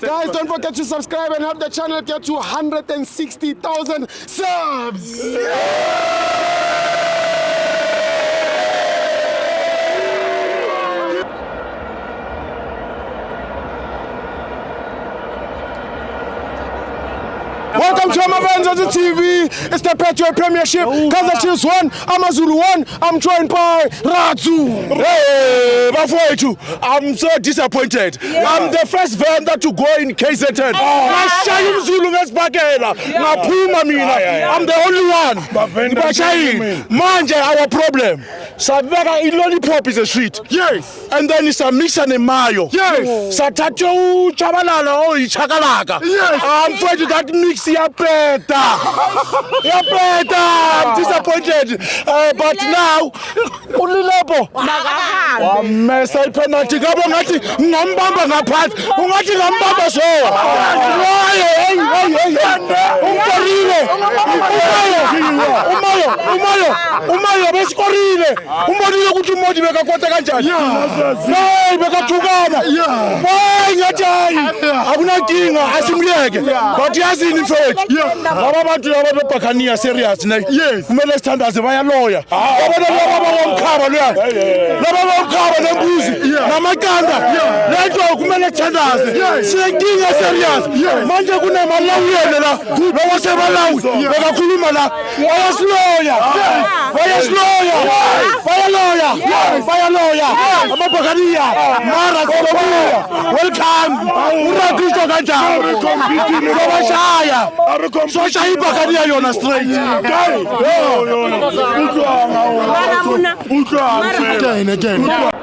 Guys, don't forget to subscribe and help the channel get to 160,000 subs. Welcome to Amabanza TV. It's the Petro Premiership. Kaizer Chiefs 1, Amazulu 1. I'm joined by Ratu. Hey, Bafowethu, I'm so disappointed. Yeah. I'm the first vendor to go in KZN. Ngashaya umZulu ngesibhakela. Ngaphuma mina. I'm the only one. Ngibashayile. Manje our problem. Sabeka ilollipop is a sweet. Yes. And then it's a mixer nemayo. Yes. Sathatha uchabalala oyichakalaka. Yes. I'm afraid that mix yapeta. Yapeta. I'm disappointed. But now ulilepo. Wamesa ipenalty ngabo ngathi ngambamba ngaphansi. Ungathi ngambamba so. Hey. Umayo besikorile. Umbonile ukuthi uModi bekakwata kanjani. Hey bekathukana. Hey ngathi akunankinga asimleke. But yazini mfowethu. Laba bantu laba bebhakhaniya serious ne. Kumele sithandaze bayaloya. Laba bomkhaba loya. Laba bomkhaba nembuzi namakanda. Lento kumele sithandaze. Sinenkinga serious. Manje kunemalawuyene la. Lowasebalawu bekakhuluma la. Bayaloya. Amabhakhaniya. Mara solobuya. Welcome. Urakhristo kanjani? Bashaya. Soshaya ibhakhaniya yona straight. Again.